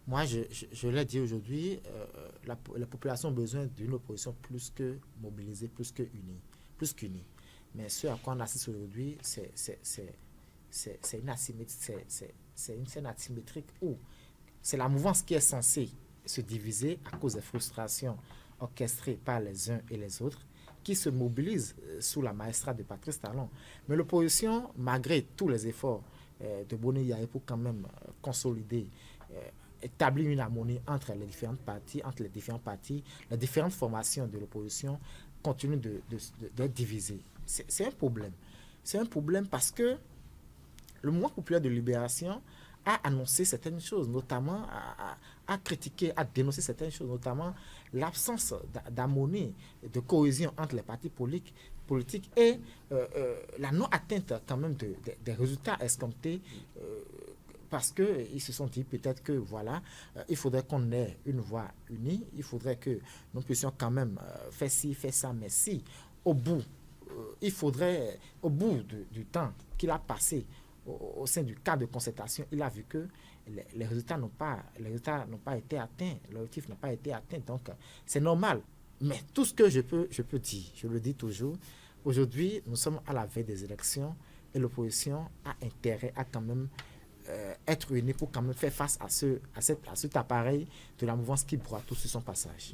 Moi, je l'ai dit aujourd'hui, la population a besoin d'une opposition plus que mobilisée, plus que unie, plus qu'unie. Mais ce à quoi on assiste aujourd'hui, c'est une asymétrie, c'est une scène asymétrique où c'est la mouvance qui est censée se diviser à cause des frustrations orchestrées par les uns et les autres qui se mobilisent sous la maestrat de Patrice Talon. Mais l'opposition, malgré tous les efforts de Boni Yaye pour quand même consolider, établir une harmonie entre les différentes parties, les différentes formations de l'opposition continuent d'être divisées. C'est un problème. C'est un problème parce que le mouvement populaire de libération a annoncé certaines choses, notamment à critiquer, à dénoncer certaines choses, notamment l'absence d'harmonie, de cohésion entre les partis politiques et la non-atteinte quand même des résultats escomptés parce qu'ils se sont dit peut-être que voilà, il faudrait qu'on ait une voix unie, il faudrait que nous puissions quand même faire ci, faire ça, mais si au bout, il faudrait, au bout du temps qu'il a passé au sein du cadre de concertation, il a vu que les résultats n'ont pas été atteints, l'objectif n'a pas été atteint. Donc, c'est normal. Mais tout ce que je peux dire, je le dis toujours, aujourd'hui, nous sommes à la veille des élections et l'opposition a intérêt à quand même être unie pour quand même faire face à cet appareil de la mouvance qui broie tout sur son passage.